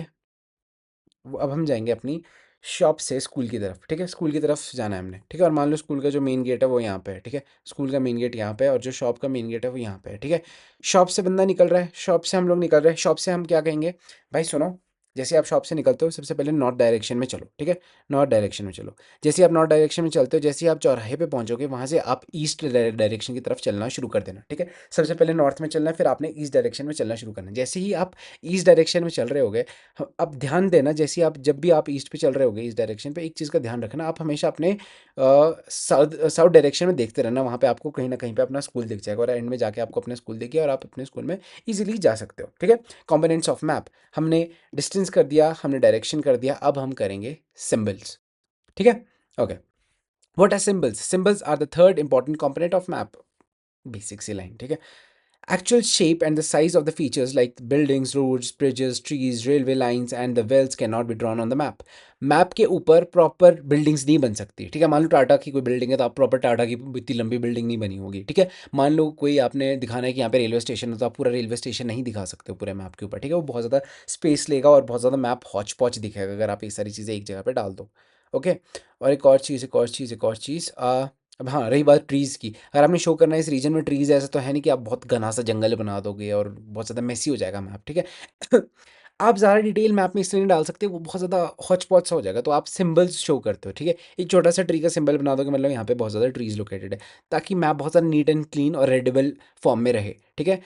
अब हम जाएंगे अपनी शॉप से स्कूल की तरफ। ठीक है, स्कूल की तरफ जाना है हमने। ठीक है, और मान लो स्कूल का जो मेन गेट है वो यहाँ पे है। ठीक है, स्कूल का मेन गेट यहाँ पे है, और जो शॉप का मेन गेट है वो यहाँ पे है। ठीक है, शॉप से बंदा निकल रहा है, शॉप से हम लोग निकल रहे हैं, शॉप से हम क्या कहेंगे? भाई सुनो, जैसे आप शॉप से निकलते हो सबसे पहले नॉर्थ डायरेक्शन में चलो। ठीक है, नॉर्थ डायरेक्शन में चलो। जैसे ही आप नॉर्थ डायरेक्शन में चलते हो, जैसे ही आप चौराहे पे पहुंचोगे, वहाँ से आप ईस्ट डायरेक्शन की तरफ चलना शुरू कर देना। ठीक है, सबसे पहले नॉर्थ में चलना है, फिर आपने ईस्ट डायरेक्शन में चलना शुरू करना है। जैसे ही आप ईस्ट डायरेक्शन में चल रहे होगे, अब ध्यान देना, जैसे आप, जब भी आप ईस्ट पे चल रहे होगे, इस डायरेक्शन पे, एक चीज़ का ध्यान रखना, आप हमेशा अपने साउथ साउथ डायरेक्शन में देखते रहना। वहाँ पे आपको कहीं ना कहीं पे अपना स्कूल दिख जाएगा, और एंड में जाके आपको अपना स्कूल दिख गया, और आप अपने स्कूल में इजीली जा सकते हो। ठीक है, कंपोनेंट्स ऑफ मैप, हमने डिस्टेंस कर दिया, हमने डायरेक्शन कर दिया, अब हम करेंगे सिंबल्स। ठीक है okay. What are symbols? Symbols are the third important component of map, basic sea line. ठीक है, actual shape and the size of the features like buildings, roads, bridges, trees, railway lines and the wells cannot be drawn on the map. Map के ऊपर proper buildings नहीं बन सकती। ठीक है, मान लो टाटा की कोई बिल्डिंग है, तो आप प्रॉपर टाटा की इतनी लंबी बिल्डिंग नहीं बनी होगी। ठीक है, मान लो कोई आपने दिखाना है कि यहाँ पे रेलवे स्टेशन है, तो आप पूरा रेलवे स्टेशन नहीं दिखा सकते हो पूरे मैप के ऊपर। ठीक है, वो बहुत ज़्यादा स्पेस लेगा, और बहुत ज़्यादा मैप हॉच पॉच दिखेगा अगर आप ये सारी चीज़ें एक जगह पे डाल दो। ओके, और एक और चीज़, एक और चीज़, एक और चीज़, अब हाँ रही बात ट्रीज़ की, अगर आपने शो करना है इस रीजन में ट्रीज़, ऐसा तो है नहीं कि आप बहुत घना सा जंगल बना दोगे और बहुत ज़्यादा मेसी हो जाएगा मैप। ठीक है, आप ज़्यादा डिटेल मैप में इसलिए नहीं डाल सकते, वो बहुत ज़्यादा हॉच पॉच सा हो जाएगा, तो आप सिंबल्स शो करते हो। ठीक है, एक छोटा सा ट्री का सिंबल बना दोगे, मतलब यहाँ पे बहुत ज़्यादा ट्रीज़ लोकेटेड है, ताकि मैप बहुत ज़्यादा नीट एंड क्लीन और रेडेबल फॉर्म में रहे। ठीक है,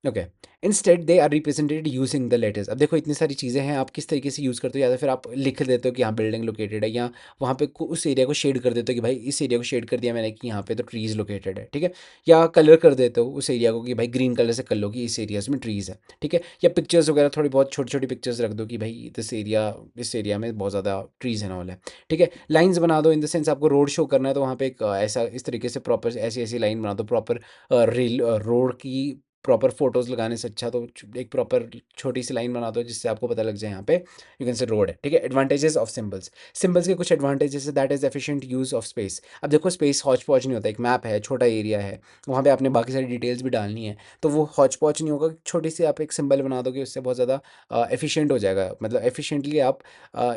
okay, instead they are represented using the letters. अब देखो इतनी सारी चीज़ें हैं, आप किस तरीके से यूज़ करते हो, या तो फिर आप लिख देते हो कि यहाँ बिल्डिंग लोकेटेड है, या वहाँ पे उस एरिया को शेड कर देते हो कि भाई इस एरिया को शेड कर दिया मैंने कि यहाँ पे तो ट्रीज़ लोकेटेड है, ठीक है। या कलर कर देते हो उस एरिया को कि भाई ग्रीन कलर से कर लो कि इस एरियाज में ट्रीज़ है, ठीक है। या पिक्चर्स वगैरह थोड़ी बहुत छोटी छोटी पिक्चर्स रख दो कि भाई इस एरिया में बहुत ज़्यादा ट्रीज़ है ऑल है, ठीक है। लाइन्स बना दो इन द सेंस आपको रोड शो करना है तो वहाँ पे एक ऐसा इस तरीके से प्रॉपर ऐसी ऐसी लाइन बना दो, प्रॉपर रेल रोड की प्रॉपर फोटोज़ लगाने से अच्छा तो एक प्रॉपर छोटी सी लाइन बना दो जिससे आपको पता लग जाए यहाँ पे यू कैन से रोड है, ठीक है। एडवांटेजेस ऑफ सिंबल्स, सिंबल्स के कुछ एडवांटेजेस है, that is efficient use of space. अब देखो स्पेस हौच पौच नहीं होता, एक मैप है, छोटा एरिया है, वहाँ पे आपने बाकी सारी डिटेल्स भी डालनी है तो वो हौच पौच नहीं होगा, छोटी सी आप एक सिंबल बना दोगे उससे बहुत ज़्यादा एफिशिएंट हो जाएगा, मतलब एफिशिएंटली आप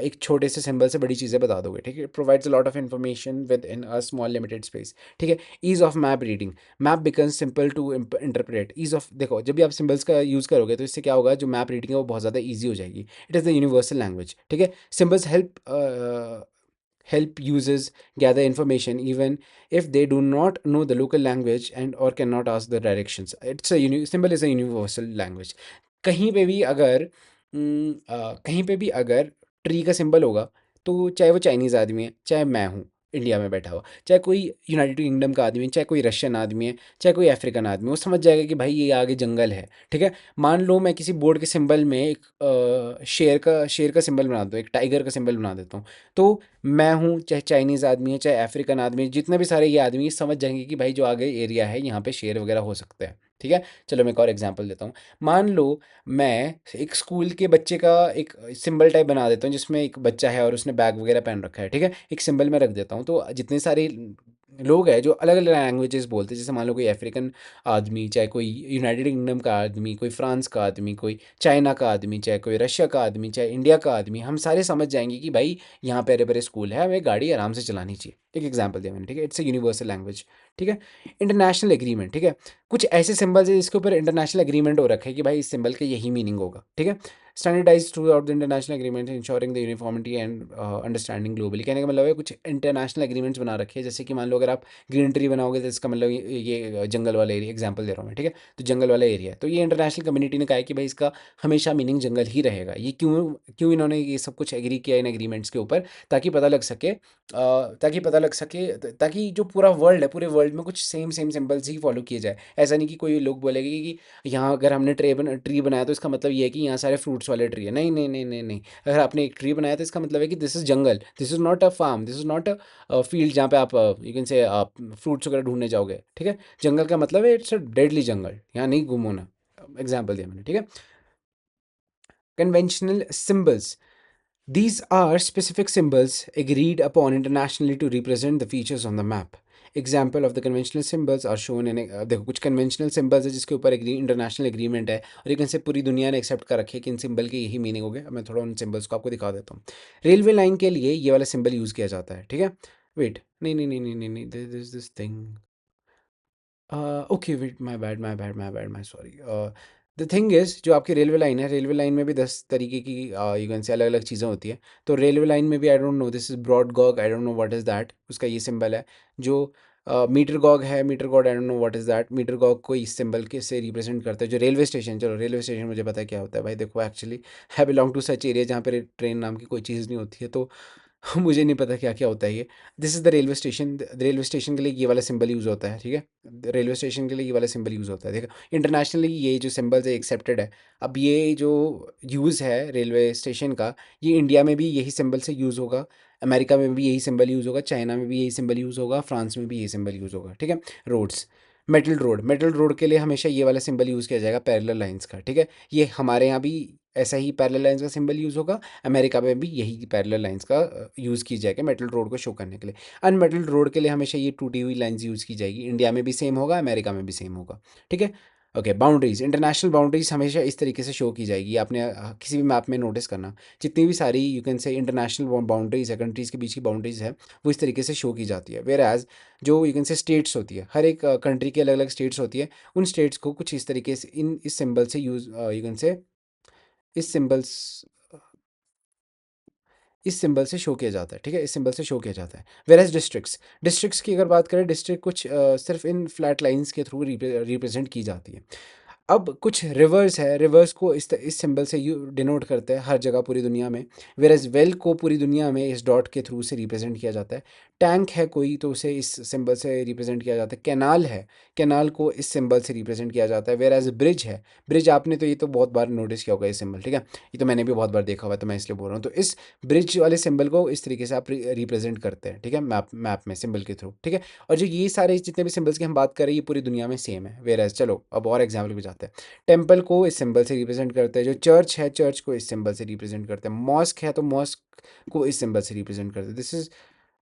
एक छोटे से सिंबल से बड़ी चीज़ें बता दोगे, ठीक है। Provides a lot of information with in a small limited space, ठीक है। Ease of map reading, map becomes simple to interpret. Ease of, देखो जब भी आप सिंबल्स का यूज़ करोगे तो इससे क्या होगा, जो मैप रीडिंग है वो बहुत ज़्यादा ईजी हो जाएगी। It is the universal language, ठीक है। Symbols help users gather information even if they do not know the local language and or cannot ask the directions. Symbol is a universal language. कहीं पे भी अगर कहीं पे भी अगर ट्री का सिंबल होगा तो चाहे वो चाइनीज़ आदमी है, चाहे मैं हूँ इंडिया में बैठा हुआ, चाहे कोई यूनाइटेड किंगडम का आदमी है, चाहे कोई रशियन आदमी है, चाहे कोई अफ्रीकन आदमी, वो समझ जाएगा कि भाई ये आगे जंगल है, ठीक है। मान लो मैं किसी बोर्ड के सिंबल में एक शेर का सिंबल बना दूँ, एक टाइगर का सिंबल बना देता हूँ, तो मैं हूँ, चाहे चाइनीज़ आदमी है, चाहे अफ्रीकन आदमी है, जितने भी सारे ये आदमी समझ जाएंगे कि भाई जो आगे एरिया है यहाँ पे शेर वगैरह हो सकते हैं, ठीक है। चलो मैं एक और एग्जांपल देता हूँ। मान लो मैं एक स्कूल के बच्चे का एक सिंबल टाइप बना देता हूँ जिसमें एक बच्चा है और उसने बैग वगैरह पहन रखा है, ठीक है। एक सिंबल में रख देता हूँ तो जितने सारे लोग हैं जो अलग अलग लैंग्वेजेस बोलते हैं, जैसे मान लो कोई अफ्रीकन आदमी, चाहे कोई यूनाइटेड किंगडम का आदमी, कोई फ्रांस का आदमी, कोई चाइना का आदमी, चाहे कोई रशिया का आदमी, चाहे इंडिया का आदमी, हम सारे समझ जाएंगे कि भाई यहाँ पे अरे बड़े स्कूल है, हमें गाड़ी आराम से चलानी चाहिए। एक एग्जाम्पल दिया मैंने, ठीक है। इट्स अ यूनिवर्सल लैंग्वेज, ठीक है। इंटरनेशनल एग्रीमेंट, ठीक है। कुछ ऐसे सिंबल्स है जिसके ऊपर इंटरनेशनल एग्रीमेंट हो रखा है कि भाई इस सिंबल का यही मीनिंग होगा, ठीक है। Standardise throughout the international agreement ensuring the uniformity and understanding globally. कहने का मतलब है कुछ इंटरनेशनल एग्रीमेंट्स बना रखे हैं, जैसे कि मान लो अगर आप ग्रीन ट्री बनाओगे तो इसका मतलब ये जंगल वाला एरिया, एग्जाम्पल दे रहा हूँ मैं, ठीक है। तो जंगल वाला एरिया है तो ये इंटरनेशनल कम्युनिटी ने कहा है कि भाई इसका हमेशा मीनिंग जंगल ही रहेगा। ये क्यों क्यों इन्होंने ये सब कुछ एग्री किया इन एग्रीमेंट्स के ऊपर, ताकि पता लग सके ताकि जो पूरा वर्ल्ड है, पूरे वर्ल्ड में कुछ सेम सेम सिंबल्स ही फॉलो किए जाए। ऐसा नहीं कि कोई लोग बोलेंगे कि यहाँ अगर हमने ट्री बनाया तो इसका मतलब ये है कि यहाँ सारे फ्रूट्स वाले ट्री है। नहीं नहीं नहीं नहीं नहीं, अगर आपने एक ट्री बनाया तो इसका मतलब है कि this is jungle, this is not a farm, this is not a field जहाँ पे आप यू कैन से आप फ्रूट्स वगैरह ढूंढने जाओगे, ठीक है। जंगल का मतलब है इट्स अ डेडली जंगल, यहाँ नहीं गुम होना। एग्जाम्पल दिया मैंने, ठीक है। Conventional symbols, these are specific symbols agreed upon internationally to represent the features on the map. Example of the conventional symbols are shown in देखो कुछ conventional symbols है जिसके ऊपर इंटरनेशनल एग्रीमेंट है और एक इनसे पूरी दुनिया ने एक्सेप्ट कर रखी है कि इन सिंबल के यही मीनिंग हो गया। अब मैं थोड़ा उन सिंबल्स को आपको दिखा देता हूँ। रेलवे लाइन के लिए ये वाला सिंबल यूज़ किया जाता है, ठीक है। वेट, नहीं नहीं नहीं नहीं नहीं नहीं, this thing, okay wait, my sorry. The thing is जो आपकी रेलवे लाइन है, रेलवे लाइन में भी 10 तरीके की यू कैन से अलग अलग चीज़ें होती है। तो रेलवे लाइन में भी I don't know, this is broad gauge, I don't know what is that, उसका ये सिंबल है। जो मीटर गॉग है, metre gauge I don't know what is that, metre gauge को इस सिंबल के से रिप्रेजेंट करता है। जो रेलवे स्टेशन, चलो रेलवे स्टेशन मुझे पता है क्या होता है भाई। देखो actually I belong to such area जहाँ पे ट्रेन नाम की कोई चीज़ नहीं होती है, तो मुझे नहीं पता क्या क्या होता है ये। This is the railway station, railway station के लिए ये वाला सिंबल यूज़ होता है, ठीक है। रेलवे स्टेशन के लिए ये वाला सिंबल यूज़ होता है, ठीक है। इंटरनेशनली ये जो सिंबल्स है एक्सेप्टेड है। अब ये जो यूज़ है रेलवे स्टेशन का, ये इंडिया में भी यही सिंबल से यूज़ होगा, अमेरिका में भी यही सिंबल यूज़ होगा, चाइना में भी यही सिंबल यूज़ होगा, फ्रांस में भी यही सिंबल यूज़ होगा, ठीक है। रोड्स, मेटल रोड के लिए हमेशा ये वाला सिंबल यूज़ किया जाएगा, पैरेलल लाइंस का, ठीक है। ये हमारे यहाँ भी ऐसा ही पैरेलल लाइंस का सिंबल यूज़ होगा, अमेरिका में भी यही पैरेलल लाइंस का यूज़ की जाएगा मेटल रोड को शो करने के लिए। अनमेटल्ड रोड के लिए हमेशा ये टूटी हुई लाइंस यूज़ की जाएगी, इंडिया में भी सेम होगा, अमेरिका में भी सेम होगा, ठीक है। ओके, बाउंड्रीज, इंटरनेशनल बाउंड्रीज हमेशा इस तरीके से शो की जाएगी। आपने किसी भी मैप में नोटिस करना, जितनी भी सारी यू कैन से इंटरनेशनल बाउंड्रीज है, कंट्रीज़ के बीच की बाउंड्रीज है, वो इस तरीके से शो की जाती है। वेयर एज जो यू कैन से स्टेट्स होती है, हर एक कंट्री की अलग अलग स्टेट्स होती है, उन स्टेट्स को कुछ इस तरीके से इस सिंबल से यूज़ यू कैन से इस सिंबल्स इस सिंबल से शो किया जाता है, ठीक है। इस सिंबल से शो किया जाता है। वेयर एज डिस्ट्रिक्ट्स की अगर बात करें, डिस्ट्रिक्ट कुछ सिर्फ इन फ्लैट लाइंस के थ्रू रिप्रेजेंट की जाती है। अब कुछ रिवर्स है, रिवर्स को इस सिंबल से यू डिनोट करते हैं हर जगह पूरी दुनिया में, वेयरएज़ वेल को पूरी दुनिया में इस डॉट के थ्रू से रिप्रेजेंट किया जाता है। टैंक है कोई तो उसे इस सिंबल से रिप्रेजेंट किया जाता है। कैनाल है, कैनाल को इस सिंबल से रिप्रेजेंट किया जाता है। वेयरएज़ ब्रिज है, ब्रिज आपने तो ये तो बहुत बार नोटिस किया होगा ये सिंबल, ठीक है? ये तो मैंने भी बहुत बार देखा हुआ है, तो मैं इसलिए बोल रहा हूँ। तो इस ब्रिज वाले सिंबल को इस तरीके से आप रिप्रेजेंट करते हैं, ठीक है? मैप मैप में सिंबल के थ्रू, ठीक है? और जो ये सारे जितने भी सिंबल्स की हम बात कर रहे हैं ये पूरी दुनिया में सेम है। वेयरएज़ चलो अब और एग्जाम्पल पे जाते हैं। टेम्पल को इस सिंबल से रिप्रेजेंट करते हैं, जो चर्च है चर्च को इस सिंबल से रिप्रेजेंट करते हैं, मॉस्क है तो मॉस्क को इस सिंबल से रिप्रेजेंट करते हैं। This is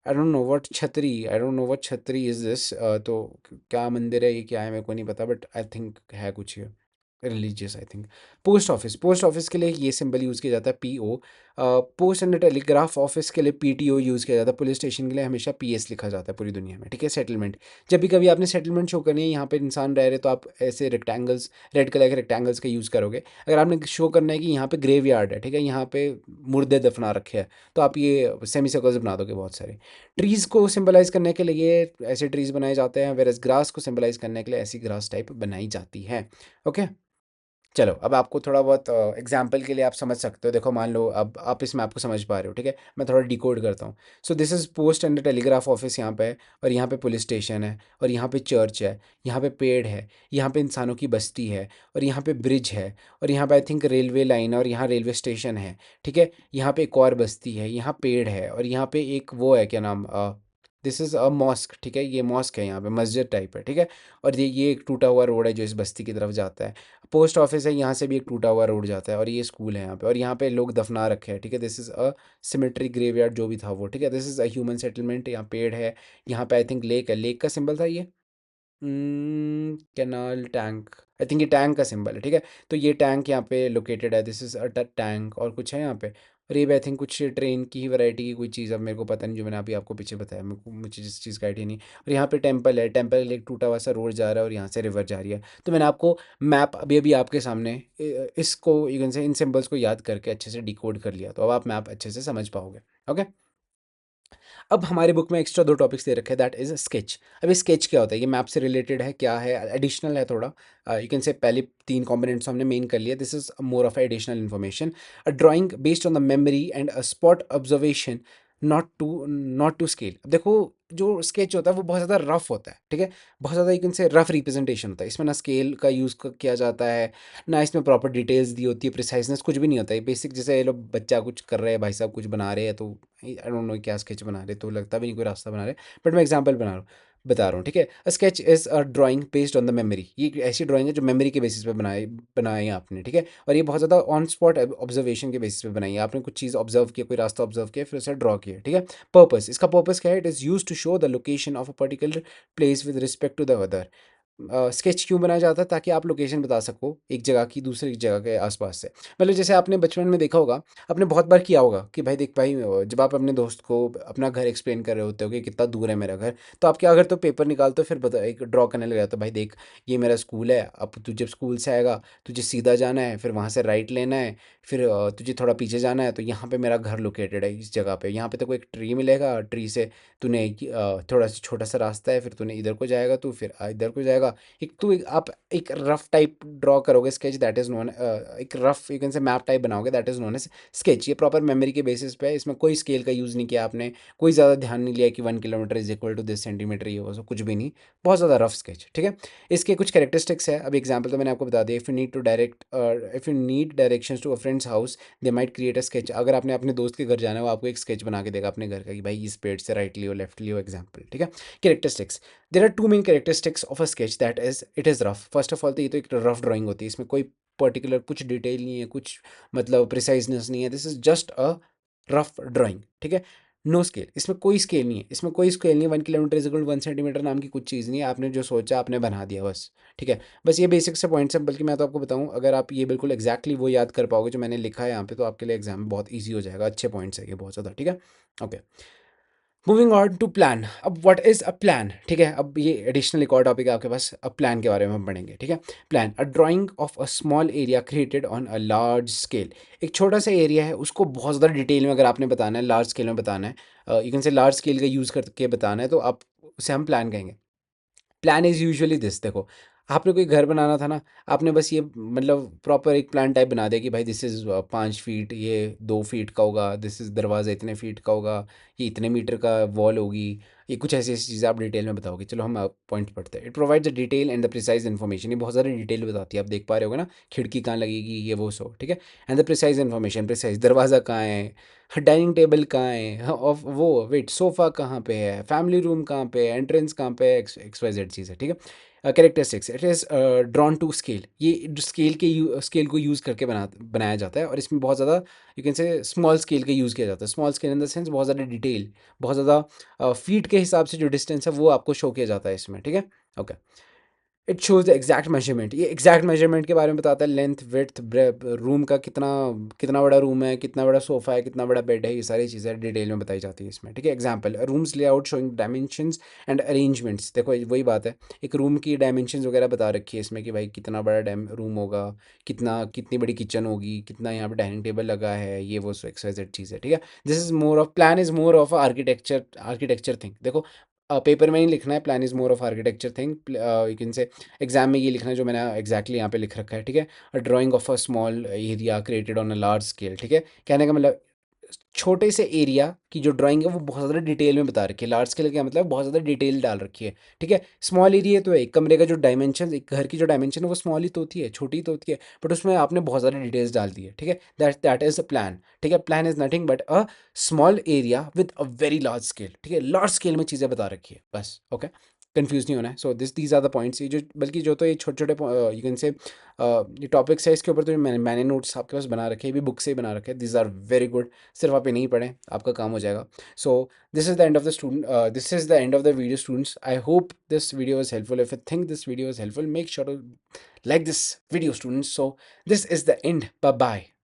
I don't know what छतरी, आई डोंट नो व्हाट छतरी इज दिस। तो क्या मंदिर है ये, क्या है मेरे को नहीं पता, बट आई थिंक है कुछ ये religious I think. Post office, post office के लिए ये सिंबल यूज़ किया जाता है PO. Post and telegraph office के लिए पीटीओ यूज़ किया जाता है। पुलिस स्टेशन के लिए हमेशा पीएस लिखा जाता है पूरी दुनिया में, ठीक है? सेटलमेंट, जब भी कभी आपने सेटलमेंट शो करनी है, यहाँ पे इंसान रह रहे तो आप ऐसे रेक्टेंगल्स, रेड कलर के रेक्टेंगल्स का यूज़ करोगे। अगर आपने शो करना है कि यहाँ पे ग्रेव यार्ड है, ठीक है, यहाँ पे मुर्दे दफना रखे हैं, तो आप ये सेमी सर्कल्स बना दोगे बहुत सारे। ट्रीज़ को सिंबलाइज करने के लिए ऐसे ट्रीज़ बनाए जाते हैं, वेरस ग्रास को सिंबलाइज करने के लिए ऐसी ग्रास टाइप बनाई जाती है। ओके, चलो अब आपको थोड़ा बहुत एग्जाम्पल के लिए आप समझ सकते हो। देखो मान लो अब आप इस मैप को समझ पा रहे हो, ठीक है? मैं थोड़ा डिकोड करता हूँ। So this is post and telegraph office यहाँ पे है, और यहाँ पे पुलिस स्टेशन है, और यहाँ पे चर्च है, यहाँ पे पेड़ है, यहाँ पे इंसानों की बस्ती है, और यहाँ पे ब्रिज है, और यहाँ पे आई थिंक रेलवे लाइन है, और यहाँ रेलवे स्टेशन है, ठीक है? यहाँ पे एक और बस्ती है, यहाँ पेड़ है, और यहाँ पे एक वो है, क्या नाम, दिस इज़ अ मॉस्क, ठीक है? ये मॉस्क है, यहाँ पे मस्जिद टाइप है, ठीक है? और ये एक टूटा हुआ रोड है जो इस बस्ती की तरफ जाता है। पोस्ट ऑफिस है, यहाँ से भी एक टूटा हुआ रोड जाता है, और ये स्कूल है यहाँ पे, और यहाँ पे लोग दफना रखे हैं, ठीक है? This is a symmetry graveyard जो भी था वो, ठीक है? This is a human settlement, यहाँ पेड़ है, यहाँ पे आई थिंक लेक है, लेक का सिंबल था ये, कैनाल, टैंक, आई थिंक ये टैंक का सिंबल है, ठीक है? तो ये टैंक यहाँ पे लोकेटेड है, दिस इज़ अ टैंक, और कुछ है यहाँ पे, और ये भी आई थिंक कुछ ट्रेन की ही वैरायटी की कोई चीज़, अब मेरे को पता नहीं, जो मैंने अभी आपको पीछे बताया, मेरे को मुझे जिस चीज़ का आइडिया नहीं। और यहाँ पे टेम्पल है, टेम्पल एक टूटा हुआ सा रोड जा रहा है, और यहाँ से रिवर जा रही है। तो मैंने आपको मैप अभी अभी आपके सामने इसको यू कैन से इन सिंबल्स को याद करके अच्छे से डिकोड कर लिया, तो अब आप मैप अच्छे से समझ पाओगे। ओके, अब हमारे बुक में एक्स्ट्रा दो टॉपिक्स दे रखे हैं, दैट इज स्केच। अब ये स्केच क्या होता है, ये मैप से रिलेटेड है, क्या है, एडिशनल है थोड़ा। यू कैन से पहले तीन कॉम्पोनेंट्स हमने मेन कर लिया, this is more of additional information. A drawing based on the memory and a spot observation, not to scale. देखो, जो स्केच होता है वो बहुत ज़्यादा रफ होता है, ठीक है? बहुत ज़्यादा यू कैन से रफ रिप्रेजेंटेशन होता है, इसमें ना स्केल का यूज़ किया जाता है, ना इसमें प्रॉपर डिटेल्स दी होती है, प्रिसाइजनेस कुछ भी नहीं होता है। बेसिक जैसे ये लोग बच्चा कुछ कर रहे हैं, भाई साहब कुछ बना रहे हैं, तो आई डोंट नो क्या स्केच बना रहे, तो लगता भी नहीं कोई रास्ता बना रहे, बट मैं एग्जांपल बता रहा हूँ, ठीक है? Sketch is a drawing based on the memory. ये एक ऐसी ड्राइंग है जो मेमोरी के बेसिस पे बनाई है आपने, ठीक है? और ये बहुत ज़्यादा ऑन स्पॉट ऑब्जर्वेशन के बेसिस पे बनाई है, आपने कुछ चीज़ ऑब्जर्व किया, कोई रास्ता ऑब्जर्व किया, फिर उसे ड्रॉ किया, ठीक है? पर्पस, इसका पर्पस क्या है? It is use to show the location of a particular place with respect to the other. Sketch क्यों बनाया जाता है? ताकि आप लोकेशन बता सको एक जगह की दूसरी जगह के आसपास से। मतलब जैसे आपने बचपन में देखा होगा, आपने बहुत बार किया होगा कि भाई देख भाई, जब आप अपने दोस्त को अपना घर एक्सप्लेन कर रहे होते हो कि कितना दूर है मेरा घर, तो आप क्या करते हो, पेपर निकालते हो, फिर बता एक ड्रॉ करने लग जाते हो, भाई देख ये मेरा स्कूल है, अब तू जब स्कूल से आएगा तुझे सीधा जाना है, फिर वहाँ से राइट लेना है, फिर तुझे थोड़ा पीछे जाना है, तो यहाँ पे मेरा घर लोकेटेड है इस जगह पे, यहाँ पे तो कोई एक ट्री मिलेगा, ट्री से तूने थोड़ा सा छोटा सा रास्ता है, फिर तूने इधर को जाएगा, तू फिर इधर को जाएगा। आप एक रफ टाइप ड्रॉ करोगे स्केच, दैट इज नोन, एक rough you can say map type बनाओगे, that is known as sketch. ये प्रॉपर मेमोरी के बेसिस पे है, इसमें कोई स्केल का यूज़ नहीं किया आपने, कोई ज़्यादा ध्यान नहीं लिया कि 1 kilometre is equal to this centimetre, ये वो सब कुछ भी नहीं, बहुत ज़्यादा रफ स्केच, ठीक है? इसके कुछ कैरेक्टरिस्टिक्स है, अब एग्जाम्पल तो मैंने आपको बता दिया। If you need directions to a friend's house, they might create a sketch. अगर आपने अपने दोस्त के घर जाना है, वो आपको एक स्केच बना के देगा अपने घर का, कि भाई इस पेड़ से राइट लियो, लेफ्ट लियो, एग्जाम्पल, ठीक है? Characteristics, there are two main characteristics of a sketch, that is it is rough. First of all तो ये तो एक रफ ड्राइंग होती है, इसमें कोई पर्टिकुलर कुछ डिटेल नहीं है, कुछ मतलब प्रिसाइजनेस नहीं है, this is just a rough drawing, ठीक है? नो स्केल, इसमें कोई स्केल नहीं है, इसमें कोई स्केल नहीं है, 1 किलोमीटर इज इक्वल 1 सेंटीमीटर नाम की कुछ चीज़ नहीं है, आपने जो सोचा आपने बना दिया बस, ठीक है? बस ये बेसिक से पॉइंट्स हैं, बल्कि मैं तो आपको बताऊं, अगर आप ये बिल्कुल एग्जैक्टली वो याद कर पाओगे जो मैंने लिखा है यहाँ पे, तो आपके लिए एग्जाम बहुत ईजी हो जाएगा। अच्छे पॉइंट्स है ये बहुत ज़्यादा, ठीक है? Okay, moving on to plan. अब व्हाट इज अ प्लान, ठीक है? अब ये एडिशनल एक और टॉपिक है आपके पास, अब प्लान के बारे में हम पढ़ेंगे, ठीक है? Plan, a drawing of a small area created on a large scale. एक छोटा सा एरिया है, उसको बहुत ज़्यादा डिटेल में अगर आपने बताना है, लार्ज स्केल में बताना है, यू कैन से लार्ज स्केल का यूज़ करके बताना है, तो आप उसे हम प्लान कहेंगे। प्लान इज़ यूजुअली दिस, देखो आपने कोई घर बनाना था ना, आपने बस ये मतलब प्रॉपर एक प्लान टाइप बना दिया कि भाई दिस इज़ 5 फीट, ये 2 फीट का होगा, दिस इज़ दरवाज़ा इतने फीट का होगा, ये इतने मीटर का वॉल होगी, ये कुछ ऐसी ऐसी चीज़ें आप डिटेल में बताओगे। चलो हम पॉइंट पढ़ते हैं। It provides the detail and the precise information, ये बहुत ज़्यादा डिटेल बताती है, आप देख पा रहे होगे ना, खिड़की कहाँ लगेगी, ये वो सो, ठीक है। And the precise information, precise दरवाज़ा कहाँ है, डाइनिंग टेबल कहाँ है, ऑफ वो वेट सोफ़ा कहाँ पे है, फैमिली रूम कहाँ पे है, एंट्रेंस कहाँ पे है, एक्स वाई जेड चीज़ है, ठीक है। Characteristics, it is drawn to scale, ये स्केल को यूज़ करके बनाया जाता है, और इसमें बहुत ज़्यादा you can say small scale का यूज़ किया जाता है। Small scale in the sense बहुत ज़्यादा डिटेल, बहुत ज़्यादा फीट के हिसाब से जो डिस्टेंस है वो आपको शो किया जाता है इसमें, ठीक है। Okay, it shows the exact measurement, ये एग्जैक्ट मेजरमेंट के बारे में बताता है, लेंथ विड्थ रूम का कितना कितना बड़ा रूम है, कितना बड़ा सोफा है, कितना बड़ा बेड है, ये सारी चीज़ें डिटेल में बताई जाती है इसमें, ठीक है। Example, rooms layout showing dimensions and arrangements, देखो वही बात है, एक रूम की डायमेंशंस वगैरह बता रखी है इसमें कि भाई कितना बड़ा रूम होगा, कितनी बड़ी किचन होगी, कितना यहाँ पे डाइनिंग टेबल लगा है, ये वो एक्सवाइजेड चीज़ है, ठीक है। This is more of plan, is more of architecture thing. देखो पेपर में नहीं लिखना है, plan is more of architecture thing, you can से एग्जाम में ये लिखना है जो मैंने एग्जैक्टली यहाँ पे लिख रखा है, ठीक है। A drawing of a small area created on a large scale, ठीक है। कहने का मतलब छोटे से एरिया की जो ड्राइंग है वो बहुत ज़्यादा डिटेल में बता रखी है। लार्ज स्केल का मतलब बहुत ज़्यादा डिटेल डाल रखी है, ठीक है। स्मॉल एरिया तो है, एक कमरे का जो डायमेंशन, एक घर की जो डायमेंशन है वो स्मॉल ही तो होती है, छोटी ही तो होती है, बट उसमें आपने बहुत ज़्यादा डिटेल्स डाल दी है, ठीक है। दैट इज़ अ प्लान, ठीक है। Plan is nothing but a small area with a very large scale, ठीक है। लार्ज स्केल में चीज़ें बता रखी है बस, ओके। कंफ्यूज नहीं होना है। So these are the points, ये जो बल्कि जो तो ये छोटे छोटे यू कैन से ये टॉपिक्स है, इसके ऊपर तो मैंने नोट्स आपके पास बना रखे हैं, ये भी बुक से ही बना रखे हैं। दीज आर वेरी गुड, सिर्फ आप ये नहीं पढ़ें, आपका काम हो जाएगा। So this is the end of the student, this is the end of the video students. I hope this video is helpful. If you think this video is helpful, make sure to like this video students. So this is the end. Bye bye.